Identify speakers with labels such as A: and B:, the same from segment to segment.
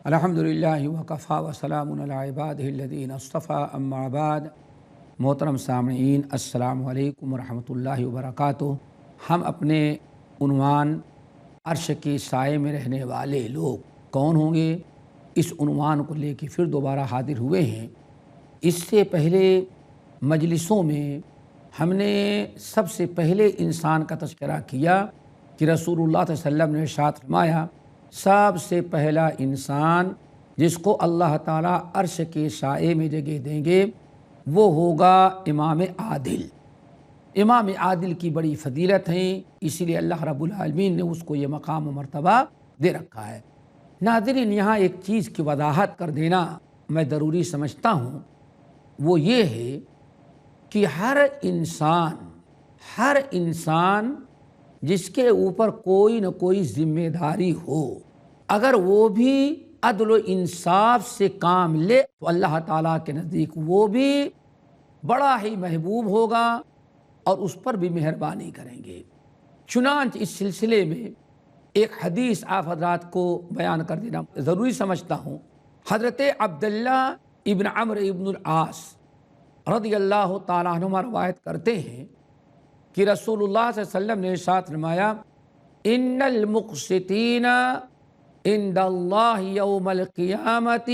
A: الحمدللہ وکفیٰ وسلام علی عبادہ الذین اصطفیٰ اما بعد۔ محترم سامعین، السلام علیکم ورحمۃ اللہ وبرکاتہ۔ ہم اپنے عنوان عرش کے سائے میں رہنے والے لوگ کون ہوں گے، اس عنوان کو لے کے پھر دوبارہ حاضر ہوئے ہیں۔ اس سے پہلے مجلسوں میں ہم نے سب سے پہلے انسان کا تذکرہ کیا کہ رسول اللہ صلی اللہ علیہ وسلم نے ارشاد فرمایا، سب سے پہلا انسان جس کو اللہ تعالیٰ عرش کے سائے میں جگہ دیں گے وہ ہوگا امام عادل۔ امام عادل کی بڑی فضیلت ہیں، اسی لیے اللہ رب العالمین نے اس کو یہ مقام و مرتبہ دے رکھا ہے۔ ناظرین، یہاں ایک چیز کی وضاحت کر دینا میں ضروری سمجھتا ہوں، وہ یہ ہے کہ ہر انسان جس کے اوپر کوئی نہ کوئی ذمہ داری ہو، اگر وہ بھی عدل و انصاف سے کام لے تو اللہ تعالیٰ کے نزدیک وہ بھی بڑا ہی محبوب ہوگا اور اس پر بھی مہربانی کریں گے۔ چنانچہ اس سلسلے میں ایک حدیث آپ حضرات کو بیان کر دینا ضروری سمجھتا ہوں۔ حضرت عبداللہ ابن عمرو ابن العاص رضی اللہ تعالیٰ عنہما روایت کرتے ہیں کہ رسول اللہ صلی اللہ علیہ وسلم نے ارشاد فرمایا، ان المقسطین عند اللہ یوم القیامت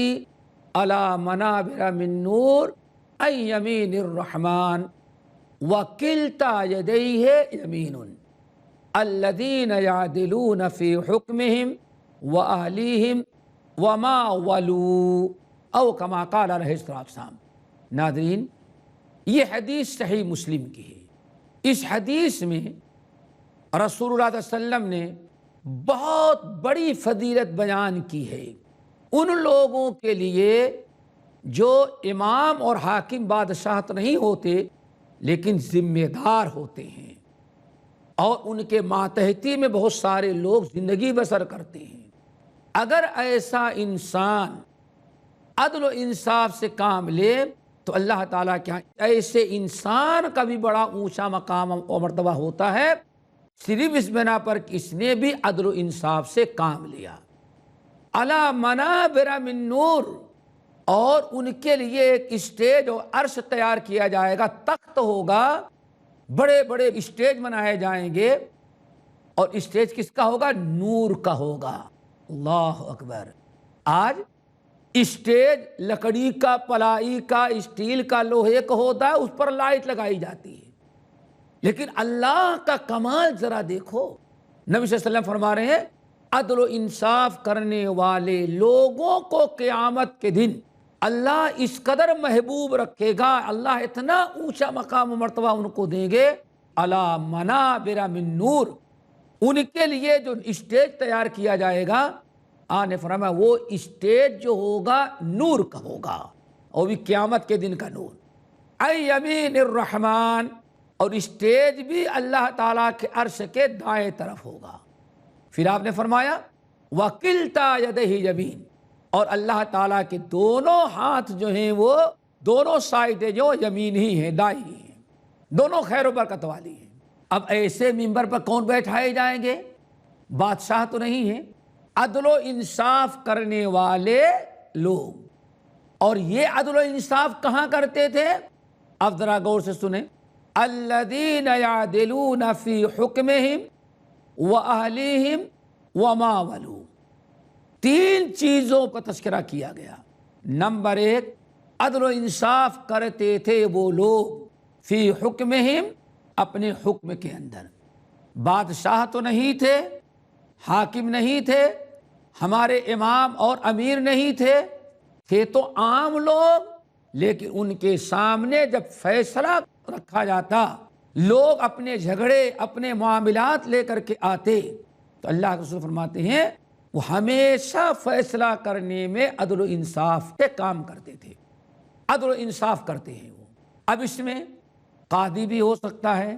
A: علی منابر من نور عن یمین الرحمن وکلتا یدیہ یمین الذین یعدلون فی حکمہم واہلیہم وما ولوا او کما قال علیہ الصلوۃ والسلام۔ ناظرین، یہ حدیث صحیح مسلم کی ہے۔ اس حدیث میں رسول اللہ صلی اللہ علیہ وسلم نے بہت بڑی فضیلت بیان کی ہے ان لوگوں کے لیے جو امام اور حاکم بادشاہت نہیں ہوتے لیکن ذمہ دار ہوتے ہیں، اور ان کے ماتحتی میں بہت سارے لوگ زندگی بسر کرتے ہیں۔ اگر ایسا انسان عدل و انصاف سے کام لے تو اللہ تعالیٰ کے ایسے انسان کا بھی بڑا اونچا مقام و مرتبہ ہوتا ہے، صرف اس بنا پر کہ اس نے بھی عدل و انصاف سے کام لیا۔ علی منابر من نور، اور ان کے لیے ایک اسٹیج اور عرش تیار کیا جائے گا، تخت ہوگا، بڑے بڑے اسٹیج بنائے جائیں گے، اور اسٹیج کس کا ہوگا؟ نور کا ہوگا۔ اللہ اکبر! آج اسٹیج لکڑی کا، پلائی کا، اسٹیل کا، لوہے کا ہوتا ہے، اس پر لائٹ لگائی جاتی ہے، لیکن اللہ کا کمال ذرا دیکھو۔ نبی صلی اللہ علیہ وسلم فرما رہے ہیں، عدل و انصاف کرنے والے لوگوں کو قیامت کے دن اللہ اس قدر محبوب رکھے گا، اللہ اتنا اونچا مقام و مرتبہ ان کو دیں گے، علی منابر من نور، ان کے لیے جو اسٹیج تیار کیا جائے گا، نے فرمایا وہ اسٹیج جو ہوگا نور کا ہوگا، اور بھی قیامت کے دن کا نور۔ عن یمین الرحمن، اور اسٹیج بھی اللہ تعالیٰ کے عرش کے دائیں طرف ہوگا۔ پھر آپ نے فرمایا وکلتا یدیہ یمین، اور اللہ تعالیٰ کے دونوں ہاتھ جو ہیں وہ دونوں سائڈیں جو یمین ہی ہیں، دائیں ہی ہیں، دونوں خیر و برکت والی ہیں۔ اب ایسے ممبر پر کون بیٹھائے جائیں گے؟ بادشاہ تو نہیں ہیں، عدل و انصاف کرنے والے لوگ۔ اور یہ عدل و انصاف کہاں کرتے تھے؟ اب ذرا غور سے سنیں، الذین یعدلون فی حکمہم واہلیہم وما ولوا، تین چیزوں کا تذکرہ کیا گیا۔ نمبر ایک، عدل و انصاف کرتے تھے وہ لوگ فی حکمہم، اپنے حکم کے اندر۔ بادشاہ تو نہیں تھے، حاکم نہیں تھے، ہمارے امام اور امیر نہیں تھے تو عام لوگ، لیکن ان کے سامنے جب فیصلہ رکھا جاتا، لوگ اپنے جھگڑے، اپنے معاملات لے کر کے آتے، تو اللہ کے رسول فرماتے ہیں وہ ہمیشہ فیصلہ کرنے میں عدل و انصاف کے کام کرتے تھے، عدل و انصاف کرتے ہیں وہ۔ اب اس میں قاضی بھی ہو سکتا ہے،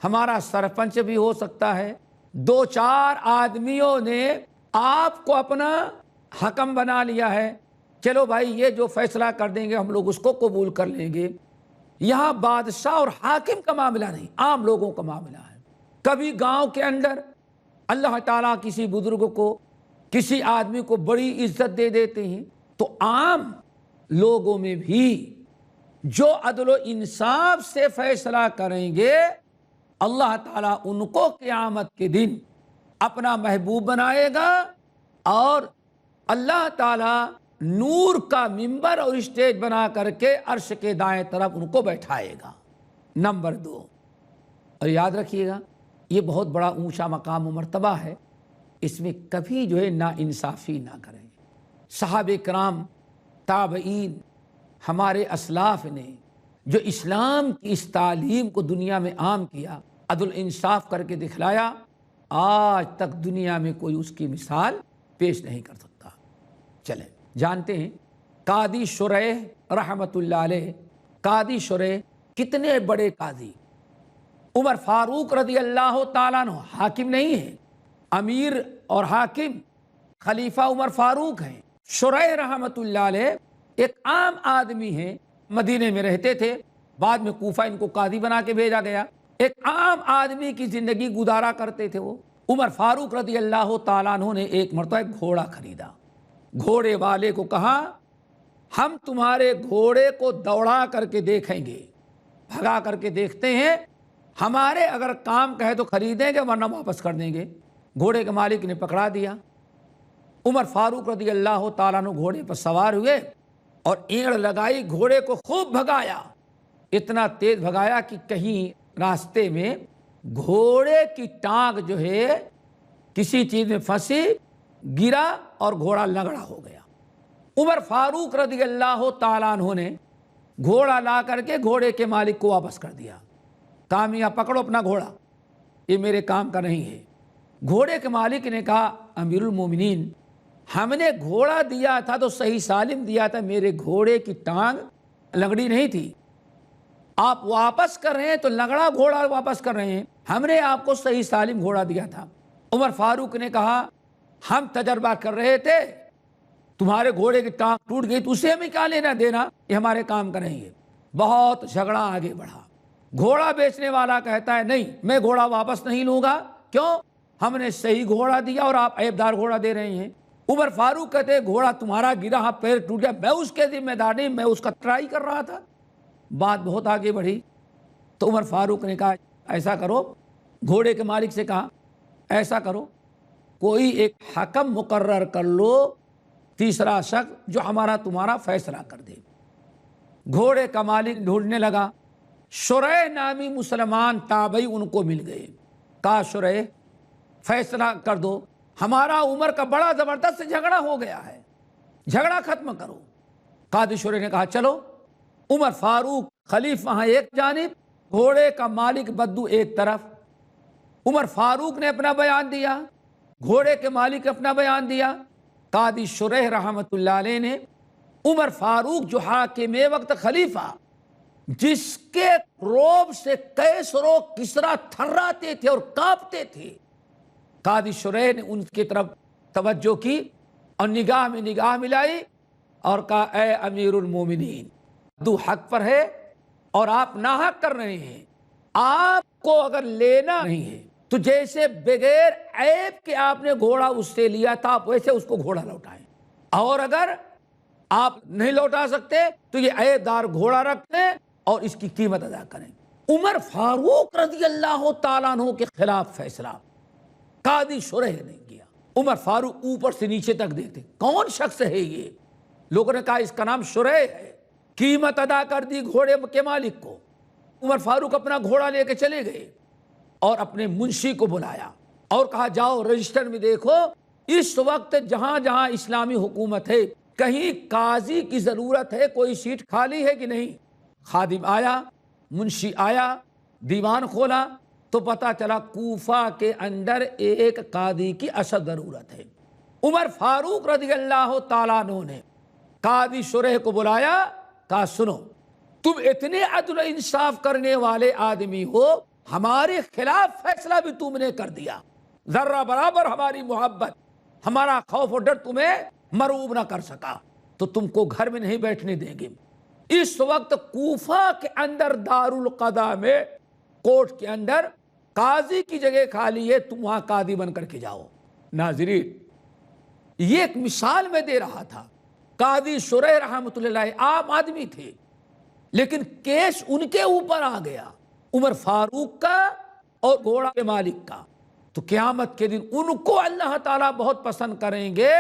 A: ہمارا سرپنچ بھی ہو سکتا ہے، دو چار آدمیوں نے آپ کو اپنا حکم بنا لیا ہے، چلو بھائی یہ جو فیصلہ کر دیں گے ہم لوگ اس کو قبول کر لیں گے۔ یہاں بادشاہ اور حاکم کا معاملہ نہیں، عام لوگوں کا معاملہ ہے۔ کبھی گاؤں کے اندر اللہ تعالیٰ کسی بزرگ کو کسی آدمی کو بڑی عزت دے دیتے ہیں، تو عام لوگوں میں بھی جو عدل و انصاف سے فیصلہ کریں گے اللہ تعالیٰ ان کو قیامت کے دن اپنا محبوب بنائے گا، اور اللہ تعالیٰ نور کا ممبر اور اسٹیج بنا کر کے عرش کے دائیں طرف ان کو بیٹھائے گا۔ نمبر 2، اور یاد رکھیے گا یہ بہت بڑا اونچا مقام و مرتبہ ہے، اس میں کبھی جو ہے نا انصافی نہ کریں۔ صحابہ کرام، تابعین، ہمارے اسلاف نے جو اسلام کی اس تعلیم کو دنیا میں عام کیا، عدل انصاف کر کے دکھلایا، آج تک دنیا میں کوئی اس کی مثال پیش نہیں کر سکتا۔ چلیں جانتے ہیں قاضی شریح رحمۃ اللہ علیہ، قاضی شریح کتنے بڑے قاضی، عمر فاروق رضی اللہ تعالیٰ عنہ حاکم نہیں ہیں، امیر اور حاکم خلیفہ عمر فاروق ہیں۔ شریح رحمۃ اللہ علیہ ایک عام آدمی ہیں، مدینے میں رہتے تھے، بعد میں کوفہ ان کو قاضی بنا کے بھیجا گیا، ایک عام آدمی کی زندگی گزارا کرتے تھے وہ۔ عمر فاروق رضی اللہ تعالیٰ عنہ نے ایک مرتبہ ایک گھوڑا خریدا، گھوڑے والے کو کہا ہم تمہارے گھوڑے کو دوڑا کر کے دیکھیں گے، بھگا کر کے دیکھتے ہیں، ہمارے اگر کام کہے تو خریدیں گے ورنہ واپس کر دیں گے۔ گھوڑے کے مالک نے پکڑا دیا، عمر فاروق رضی اللہ تعالیٰ عنہ گھوڑے پر سوار ہوئے اور اینڑ لگائی، گھوڑے کو خوب بھگایا، اتنا تیز بھگایا کہ کہیں راستے میں گھوڑے کی ٹانگ جو ہے کسی چیز میں پھنسی، گرا اور گھوڑا لنگڑا ہو گیا۔ عمر فاروق رضی اللہ تعالیٰ عنہ نے گھوڑا لا کر کے گھوڑے کے مالک کو واپس کر دیا، کہا میاں پکڑو اپنا گھوڑا، یہ میرے کام کا نہیں ہے۔ گھوڑے کے مالک نے کہا امیر المومنین، ہم نے گھوڑا دیا تھا تو صحیح سالم دیا تھا، میرے گھوڑے کی ٹانگ لنگڑی نہیں تھی، آپ واپس کر رہے ہیں تو لنگڑا گھوڑا واپس کر رہے ہیں، ہم نے آپ کو صحیح سالم گھوڑا دیا تھا۔ عمر فاروق نے کہا ہم تجربہ کر رہے تھے، تمہارے گھوڑے کی ٹانگ ٹوٹ گئی تو اسے ہمیں کیا لینا دینا، یہ ہمارے کام کا نہیں ہے۔ بہت جھگڑا آگے بڑھا، گھوڑا بیچنے والا کہتا ہے نہیں میں گھوڑا واپس نہیں لوں گا، کیوں، ہم نے صحیح گھوڑا دیا اور آپ عیبدار گھوڑا دے رہے ہیں۔ عمر فاروق کہتے گھوڑا تمہارا گرا، ہاں پیر ٹوٹ گیا، میں اس کے ذمہ دار نہیں، میں اس کا ٹرائی کر رہا تھا۔ بات بہت آگے بڑھی تو عمر فاروق نے کہا ایسا کرو، گھوڑے کے مالک سے کہا ایسا کرو کوئی ایک حکم مقرر کر لو، تیسرا شخص جو ہمارا تمہارا فیصلہ کر دے۔ گھوڑے کا مالک ڈھونڈنے لگا، شریح نامی مسلمان تابعی ان کو مل گئے، کہا شریح فیصلہ کر دو، ہمارا عمر کا بڑا زبردست جھگڑا ہو گیا ہے، جھگڑا ختم کرو۔ قاضی شریح نے کہا چلو۔ عمر فاروق خلیفہ وہاں ایک جانب، گھوڑے کا مالک بدو ایک طرف۔ عمر فاروق نے اپنا بیان دیا، گھوڑے کے مالک اپنا بیان دیا۔ قاضی شریح رحمۃ اللہ علیہ نے عمر فاروق جو حاکم وقت خلیفہ، جس کے روب سے کیسر و کسریٰ تھراتے تھے اور کانپتے تھے، قاضی شریح نے ان کی طرف توجہ کی اور نگاہ میں نگاہ ملائی اور کہا اے امیر المومنین، تو حق پر ہے اور آپ ناحق کر رہے ہیں، آپ کو اگر لینا نہیں ہے تو جیسے بغیر عیب کے آپ نے گھوڑا اس سے لیا تھا آپ ویسے اس کو گھوڑا لوٹائیں، اور اگر آپ نہیں لوٹا سکتے تو یہ عیب دار گھوڑا رکھ لیں اور اس کی قیمت ادا کریں۔ عمر فاروق رضی اللہ تعالیٰ عنہ کے خلاف فیصلہ قاضی شریح نے کیا۔ عمر فاروق اوپر سے نیچے تک دیکھتے کون شخص ہے یہ، لوگوں نے کہا اس کا نام شریح ہے، قیمت ادا کر دی گھوڑے کے مالک کو۔ عمر فاروق اپنا گھوڑا لے کے چلے گئے اور اپنے منشی کو بلایا اور کہا جاؤ رجسٹر میں دیکھو اس وقت جہاں جہاں اسلامی حکومت ہے کہیں قاضی کی ضرورت ہے، کوئی سیٹ خالی ہے کہ نہیں۔ خادم آیا، منشی آیا، دیوان کھولا تو پتہ چلا کوفہ کے اندر ایک قاضی کی اشد ضرورت ہے۔ عمر فاروق رضی اللہ تعالیٰ عنہ نے قاضی شریح کو بلایا، کہا سنو تم اتنے عدل و انصاف کرنے والے آدمی ہو، ہمارے خلاف فیصلہ بھی تم نے کر دیا، ذرہ برابر ہماری محبت، ہمارا خوف و ڈر تمہیں مرعوب نہ کر سکا تو تم کو گھر میں نہیں بیٹھنے دیں گے۔ اس وقت کوفہ کے اندر دارالقضاء میں، کورٹ کے اندر قاضی کی جگہ خالی ہے، تم وہاں قاضی بن کر کے جاؤ۔ ناظرین یہ ایک مثال میں دے رہا تھا۔ قاضی شریح رحمۃ اللہ علیہ عام آدمی تھے، لیکن کیس ان کے اوپر آ گیا، عمر فاروق کا اور گھوڑا کے مالک کا۔ تو قیامت کے دن ان کو اللہ تعالیٰ بہت پسند کریں گے،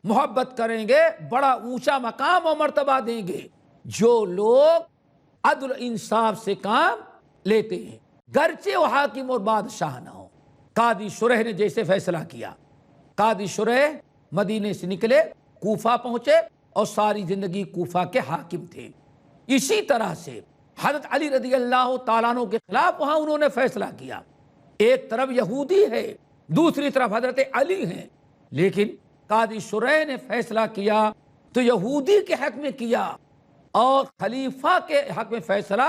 A: محبت کریں گے، بڑا اونچا مقام و مرتبہ دیں گے، جو لوگ عدل و انصاف سے کام لیتے ہیں، گرچہ وہ حاکم اور بادشاہ نہ ہو۔ قاضی شریح نے جیسے فیصلہ کیا، قاضی شریح مدینے سے نکلے، کوفہ پہنچے اور ساری زندگی کوفہ کے حاکم تھے۔ اسی طرح سے حضرت علی رضی اللہ تعالیٰ عنہ کے خلاف وہاں انہوں نے فیصلہ کیا۔ ایک طرف یہودی ہے، دوسری طرف حضرت علی ہیں، لیکن قاضی شریح نے فیصلہ کیا تو یہودی کے حق میں کیا اور خلیفہ کے حق میں فیصلہ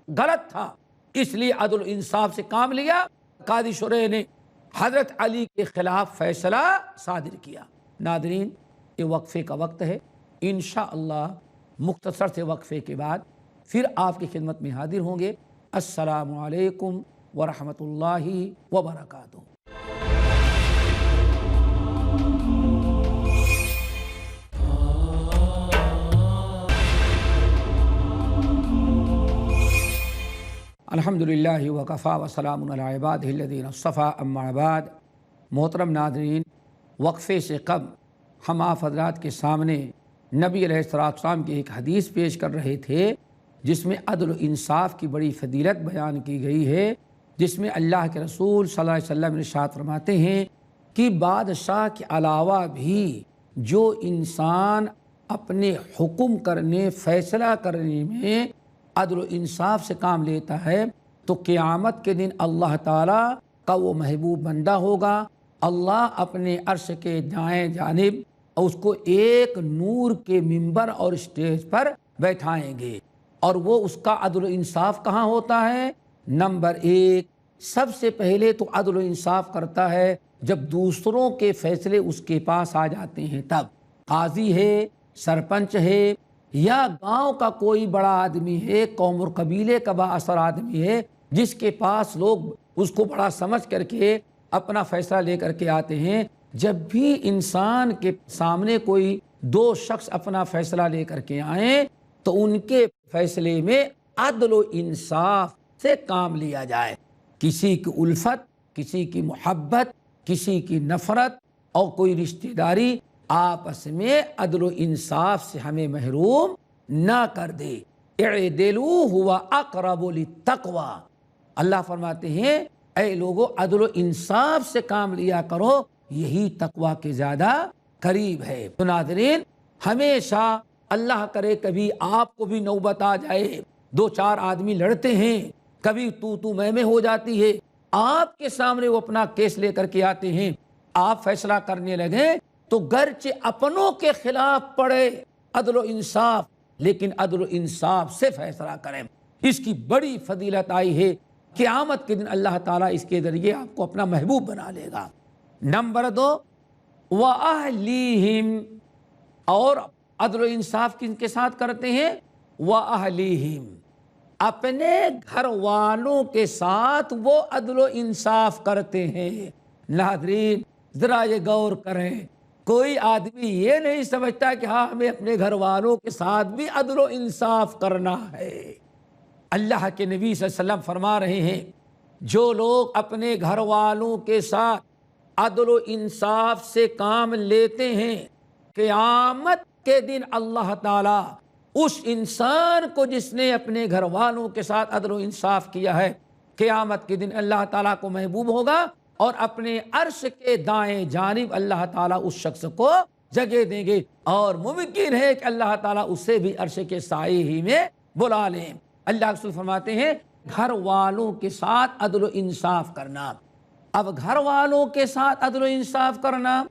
A: غلط تھا، اس لیے عدل و انصاف سے کام لیا۔ قاضی شریح نے حضرت علی کے خلاف فیصلہ صادر کیا۔ ناظرین، یہ وقفے کا وقت ہے، انشاءاللہ مختصر سے وقفے کے بعد پھر آپ کی خدمت میں حاضر ہوں گے۔ السلام علیکم ورحمۃ اللہ وبرکاتہ۔ الحمدللہ وکفا وسلام علی عبادہ الذین اصطفیٰ، اما بعد۔ محترم ناظرین، وقفے سے قبل ہم آپ حضرات کے سامنے نبی علیہ السلام کی ایک حدیث پیش کر رہے تھے، جس میں عدل و انصاف کی بڑی فضیلت بیان کی گئی ہے، جس میں اللہ کے رسول صلی اللہ علیہ وسلم ارشاد فرماتے ہیں کہ بادشاہ کے علاوہ بھی جو انسان اپنے حکم کرنے، فیصلہ کرنے میں عدل و انصاف سے کام لیتا ہے تو قیامت کے دن اللہ تعالیٰ کا وہ محبوب بندہ ہوگا۔ اللہ اپنے عرش کے دائیں جانب اس کو ایک نور کے ممبر اور اسٹیج پر بیٹھائیں گے، اور وہ اس کا عدل و انصاف کہاں ہوتا ہے؟ نمبر ایک، سب سے پہلے تو عدل و انصاف کرتا ہے جب دوسروں کے فیصلے اس کے پاس آ جاتے ہیں، تب قاضی ہے، سرپنچ ہے، یا گاؤں کا کوئی بڑا آدمی ہے، قوم اور قبیلے کا با اثر آدمی ہے، جس کے پاس لوگ اس کو بڑا سمجھ کر کے اپنا فیصلہ لے کر کے آتے ہیں۔ جب بھی انسان کے سامنے کوئی دو شخص اپنا فیصلہ لے کر کے آئیں تو ان کے فیصلے میں عدل و انصاف سے کام لیا جائے۔ کسی کی الفت، کسی کی محبت، کسی کی نفرت اور کوئی رشتہ داری آپس میں عدل و انصاف سے ہمیں محروم نہ کر دے۔ اعدلوا هو اقرب للتقوی، اللہ فرماتے ہیں اے لوگو عدل و انصاف سے کام لیا کرو، یہی تقوی کے زیادہ قریب ہے۔ تو ناظرین، ہمیشہ اللہ کرے کبھی آپ کو بھی نوبت آ جائے، دو چار آدمی لڑتے ہیں، کبھی تو میں ہو جاتی ہے، آپ کے سامنے وہ اپنا کیس لے کر کے آتے ہیں، آپ فیصلہ کرنے لگے تو گرچہ اپنوں کے خلاف پڑے عدل و انصاف، لیکن عدل و انصاف سے فیصلہ کریں۔ اس کی بڑی فضیلت آئی ہے، قیامت کے دن اللہ تعالیٰ اس کے ذریعے آپ کو اپنا محبوب بنا لے گا۔ نمبر دو، وَأَهْلِهِمْ، اور عدل و انصاف کن کے ساتھ کرتے ہیں؟ وَأَهْلِهِمْ، اپنے گھر والوں کے ساتھ وہ عدل و انصاف کرتے ہیں۔ ناظرین ذرا یہ غور کریں، کوئی آدمی یہ نہیں سمجھتا کہ ہاں ہمیں اپنے گھر والوں کے ساتھ بھی عدل و انصاف کرنا ہے۔ اللہ کے نبی صلی اللہ علیہ وسلم فرما رہے ہیں جو لوگ اپنے گھر والوں کے ساتھ عدل و انصاف سے کام لیتے ہیں، قیامت کے دن اللہ تعالیٰ اس انسان کو جس نے اپنے گھر والوں کے ساتھ عدل و انصاف کیا ہے، قیامت کے دن اللہ تعالیٰ کو محبوب ہوگا اور اپنے عرش کے دائیں جانب اللہ تعالیٰ اس شخص کو جگہ دیں گے، اور ممکن ہے کہ اللہ تعالیٰ اسے بھی عرش کے سائے ہی میں بلا لیں۔ اللہ رسول فرماتے ہیں گھر والوں کے ساتھ عدل و انصاف کرنا۔ اب گھر والوں کے ساتھ عدل و انصاف کرنا،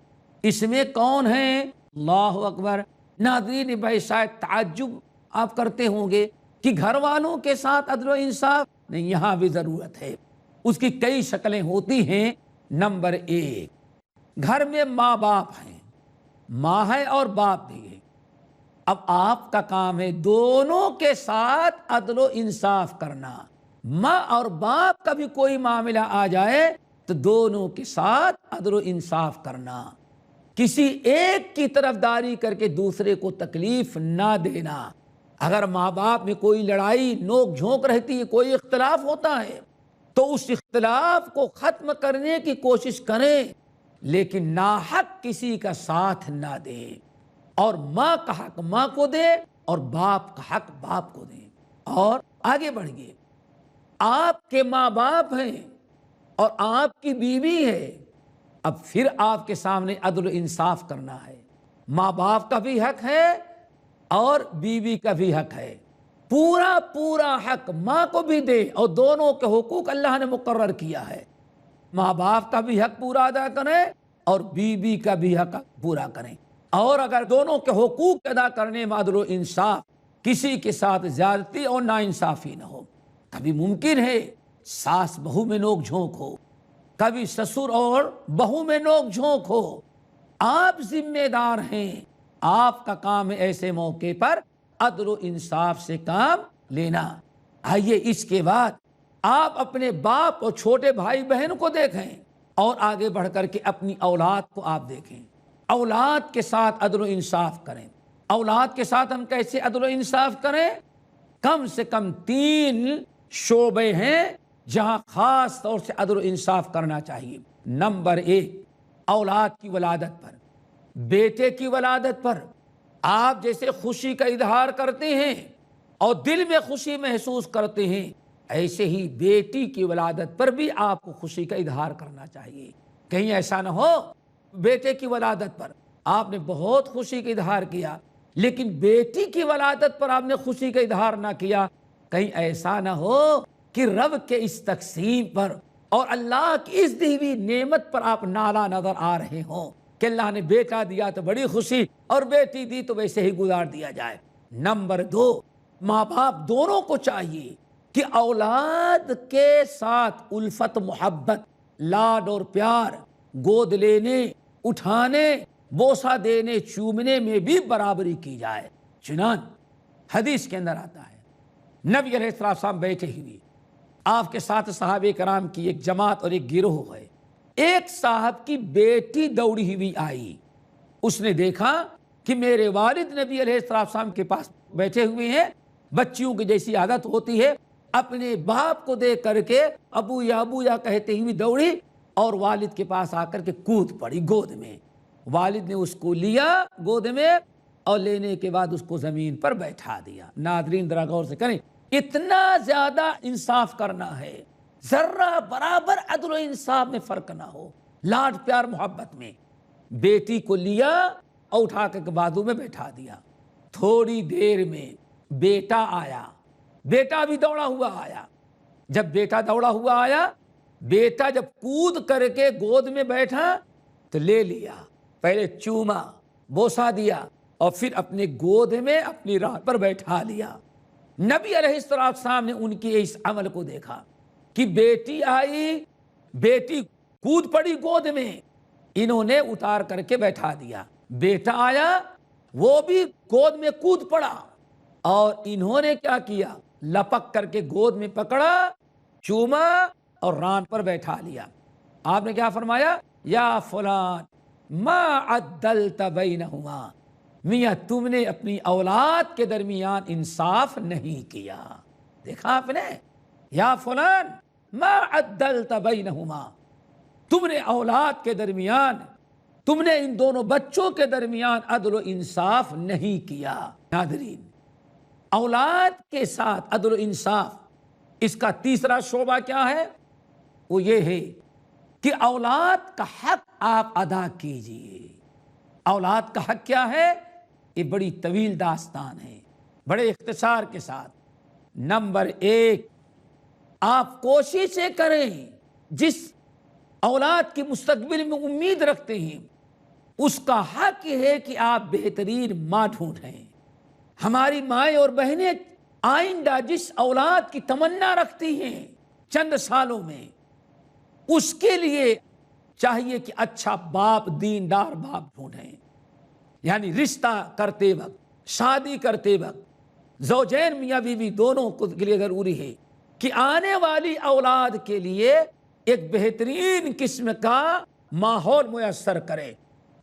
A: اس میں کون ہیں؟ اللہ اکبر۔ ناظرین بھائی شاید تعجب آپ کرتے ہوں گے کہ گھر والوں کے ساتھ عدل و انصاف نہیں، یہاں بھی ضرورت ہے، اس کی کئی شکلیں ہوتی ہیں۔ نمبر ایک، گھر میں ماں باپ ہیں، ماں ہے اور باپ بھی ہے۔ اب آپ کا کام ہے دونوں کے ساتھ عدل و انصاف کرنا۔ ماں اور باپ کا بھی کوئی معاملہ آ جائے تو دونوں کے ساتھ عدل و انصاف کرنا۔ کسی ایک کی طرفداری کر کے دوسرے کو تکلیف نہ دینا۔ اگر ماں باپ میں کوئی لڑائی نوک جھونک رہتی ہے، کوئی اختلاف ہوتا ہے، تو اس اختلاف کو ختم کرنے کی کوشش کریں، لیکن ناحق کسی کا ساتھ نہ دیں، اور ماں کا حق ماں کو دے اور باپ کا حق باپ کو دیں۔ اور آگے بڑھیے، آپ کے ماں باپ ہیں اور آپ کی بیوی ہے، اب پھر آپ کے سامنے عدل و انصاف کرنا ہے۔ ماں باپ کا بھی حق ہے اور بیوی کا بھی حق ہے، پورا پورا حق ماں کو بھی دے، اور دونوں کے حقوق اللہ نے مقرر کیا ہے۔ ماں باپ کا بھی حق پورا ادا کریں اور بیوی کا بھی حق پورا کریں، اور اگر دونوں کے حقوق ادا کرنے میں عدل و انصاف، کسی کے ساتھ زیادتی اور ناانصافی نہ ہو۔ کبھی ممکن ہے ساس بہو میں نوک جھونک ہو، کبھی سسر اور بہو میں نوک جھونک ہو، آپ ذمہ دار ہیں، آپ کا کام ہے ایسے موقع پر عدل و انصاف سے کام لینا۔ آئیے اس کے بعد آپ اپنے باپ اور چھوٹے بھائی بہن کو دیکھیں، اور آگے بڑھ کر کے اپنی اولاد کو آپ دیکھیں۔ اولاد کے ساتھ عدل و انصاف کریں۔ اولاد کے ساتھ ہم کیسے عدل و انصاف کریں؟ کم سے کم 3 شعبے ہیں جہاں خاص طور سے عدل و انصاف کرنا چاہیے۔ نمبر 1، اولاد کی ولادت پر، بیٹے کی ولادت پر آپ جیسے خوشی کا اظہار کرتے ہیں اور دل میں خوشی محسوس کرتے ہیں، ایسے ہی بیٹی کی ولادت پر بھی آپ کو خوشی کا اظہار کرنا چاہیے۔ کہیں ایسا نہ ہو بیٹے کی ولادت پر آپ نے بہت خوشی کا اظہار کیا، لیکن بیٹی کی ولادت پر آپ نے خوشی کا اظہار نہ کیا، کہیں ایسا نہ ہو کہ رب کے اس تقسیم پر اور اللہ کی اس دی ہوئی نعمت پر آپ نالا نظر آ رہے ہوں کہ اللہ نے بیٹا دیا تو بڑی خوشی اور بیٹی دی تو ویسے ہی گزار دیا جائے۔ نمبر 2، ماں باپ دونوں کو چاہیے کہ اولاد کے ساتھ الفت، محبت، لاڈ اور پیار، گود لینے، اٹھانے، بوسہ دینے، چومنے میں بھی برابری کی جائے۔ چنانچہ حدیث کے اندر آتا ہے، نبی علیہ السلام بیٹھے ہوئے، آپ کے ساتھ صحابہ کرام کی ایک جماعت اور ایک گروہ ہے۔ ایک صاحب کی بیٹی دوڑی ہوئی آئی، اس نے دیکھا کہ میرے والد نبی علیہ السلام کے پاس بیٹھے ہوئے ہیں، بچیوں کی جیسی عادت ہوتی ہے، اپنے باپ کو دیکھ کر کے ابو یا کہتے ہوئے دوڑی اور والد کے پاس آ کر کے کود پڑی گود میں۔ والد نے اس کو لیا گود میں اور لینے کے بعد اس کو زمین پر بیٹھا دیا۔ ناظرین ذرا غور سے کریں، اتنا زیادہ انصاف کرنا ہے، ذرہ برابر عدل و انصاف میں فرق نہ ہو، لاڈ پیار محبت میں۔ بیٹی کو لیا اور اٹھا کر بازو میں بیٹھا دیا۔ تھوڑی دیر میں بیٹا آیا، بیٹا بھی دوڑا ہوا آیا۔ جب بیٹا دوڑا ہوا آیا، بیٹا جب کود کر کے گود میں بیٹھا تو لے لیا، پہلے چوما، بوسہ دیا اور پھر اپنے گود میں اپنی رات پر بیٹھا لیا۔ نبی علیہ السلام نے ان کے اس عمل کو دیکھا کہ بیٹی آئی، بیٹی کود پڑی گود میں، انہوں نے اتار کر کے بیٹھا دیا۔ بیٹا آیا، وہ بھی گود میں کود پڑا اور انہوں نے کیا کیا، لپک کر کے گود میں پکڑا، چوما اور ران پر بیٹھا لیا۔ آپ نے کیا فرمایا، یا فلان ما عدلت بینہما، میاں تم نے اپنی اولاد کے درمیان انصاف نہیں کیا۔ دیکھا آپ نے، یا فلان ما عدلت بینہما، تم نے اولاد کے درمیان، تم نے ان دونوں بچوں کے درمیان عدل و انصاف نہیں کیا۔ ناظرین، اولاد کے ساتھ عدل و انصاف، اس کا تیسرا شعبہ کیا ہے؟ وہ یہ ہے کہ اولاد کا حق آپ ادا کیجئے۔ اولاد کا حق کیا ہے؟ یہ بڑی طویل داستان ہے، بڑے اختصار کے ساتھ۔ نمبر 1، آپ کوشش کریں جس اولاد کی مستقبل میں امید رکھتے ہیں، اس کا حق یہ ہے کہ آپ بہترین ماں ڈھونڈیں۔ ہماری مائیں اور بہنیں آئندہ جس اولاد کی تمنا رکھتی ہیں چند سالوں میں، اس کے لیے چاہیے کہ اچھا باپ، دیندار باپ ڈھونڈیں۔ یعنی رشتہ کرتے وقت، شادی کرتے وقت زوجین میاں بیوی دونوں کے لیے ضروری ہے کہ آنے والی اولاد کے لیے ایک بہترین قسم کا ماحول میسر کرے،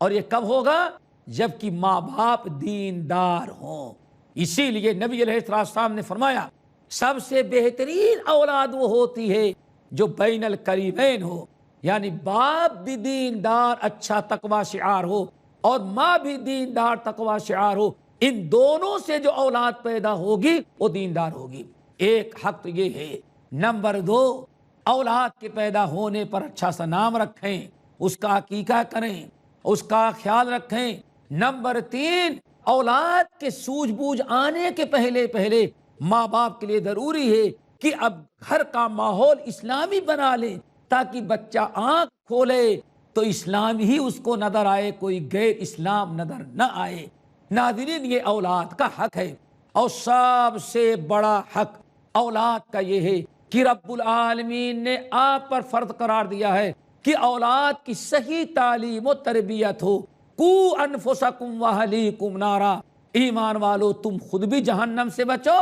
A: اور یہ کب ہوگا؟ جبکہ ماں باپ دیندار ہوں۔ اسی لیے نبی علیہ السلام نے فرمایا سب سے بہترین اولاد وہ ہوتی ہے جو بین القریبین ہو، یعنی باپ بھی دیندار اچھا تقوی شعار ہو اور ماں بھی دیندار تقوی شعار ہو۔ ان دونوں سے جو اولاد پیدا ہوگی وہ دیندار ہوگی۔ ایک حق تو یہ ہے۔ نمبر 2، اولاد کے پیدا ہونے پر اچھا سا نام رکھیں، اس کا عقیقہ کریں، اس کا خیال رکھیں۔ نمبر 3، اولاد کے سوجھ بوجھ آنے کے پہلے ماں باپ کے لیے ضروری ہے کہ اب گھر کا ماحول اسلامی بنا لیں تاکہ بچہ آنکھ کھولے تو اسلام ہی اس کو نظر آئے، کوئی غیر اسلام نظر نہ آئے۔ ناظرین، یہ اولاد کا حق ہے، اور سب سے بڑا حق اولاد کا یہ ہے کہ رب العالمین نے آپ پر فرض قرار دیا ہے کہ اولاد کی صحیح تعلیم و تربیت ہو۔ قُوا أَنفُسَكُمْ وَأَهْلِيكُمْ نَارًا، ایمان والو تم خود بھی جہنم سے بچو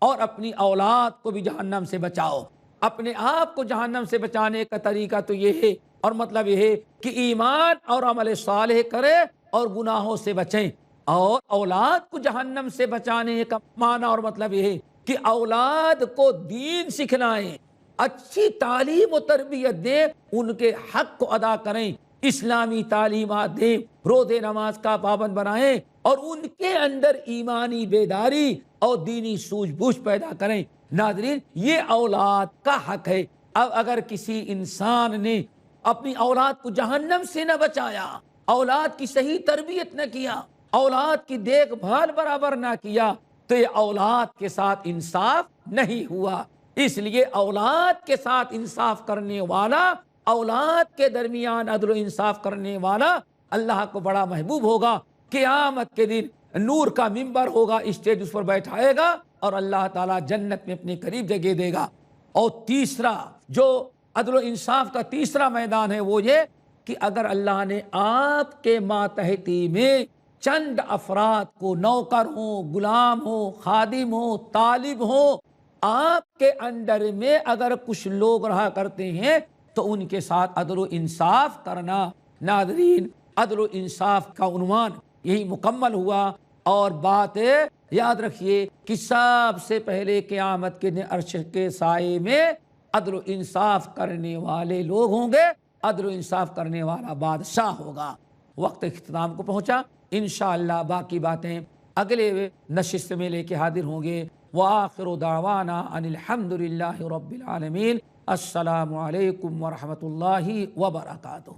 A: اور اپنی اولاد کو بھی جہنم سے بچاؤ۔ اپنے آپ کو جہنم سے بچانے کا طریقہ تو یہ ہے، اور مطلب یہ ہے کہ ایمان اور عمل صالح کرے اور گناہوں سے بچیں، اور اولاد کو جہنم سے بچانے کا معنی اور مطلب یہ ہے کہ اولاد کو دین سکھلائیں، اچھی تعلیم و تربیت دیں، ان کے حق کو ادا کریں، اسلامی تعلیمات دیں، روزے نماز کا پابند بنائیں، اور ان کے اندر ایمانی بیداری اور دینی سوجھ بوجھ پیدا کریں۔ ناظرین، یہ اولاد کا حق ہے۔ اب اگر کسی انسان نے اپنی اولاد کو جہنم سے نہ بچایا، اولاد کی صحیح تربیت نہ کیا، اولاد کی دیکھ بھال برابر نہ کیا، تو یہ اولاد کے ساتھ انصاف نہیں ہوا۔ اس لیے اولاد کے ساتھ انصاف کرنے والا، اولاد کے درمیان عدل و انصاف کرنے والا اللہ کو بڑا محبوب ہوگا۔ قیامت کے دن نور کا ممبر ہوگا، اسٹیج اس پر بیٹھائے گا اور اللہ تعالیٰ جنت میں اپنے قریب جگہ دے گا۔ اور تیسرا جو عدل و انصاف کا تیسرا میدان ہے وہ یہ کہ اگر اللہ نے آپ کے ماتحتی میں چند افراد کو، نوکر ہوں، غلام ہوں، خادم ہوں، طالب ہوں، آپ کے انڈر میں اگر کچھ لوگ رہا کرتے ہیں تو ان کے ساتھ عدل و انصاف کرنا۔ ناظرین، عدل و انصاف کا عنوان یہی مکمل ہوا، اور بات یاد رکھیے کہ سب سے پہلے قیامت کے دن عرش کے سائے میں عدل و انصاف کرنے والے لوگ ہوں گے، عدل و انصاف کرنے والا بادشاہ ہوگا۔ وقت اختتام کو پہنچا، انشاءاللہ باقی باتیں اگلے نشست میں لے کے حاضر ہوں گے۔ وآخر دعوانا ان الحمد للہ رب العالمین۔ السلام علیکم ورحمۃ اللہ وبرکاتہ۔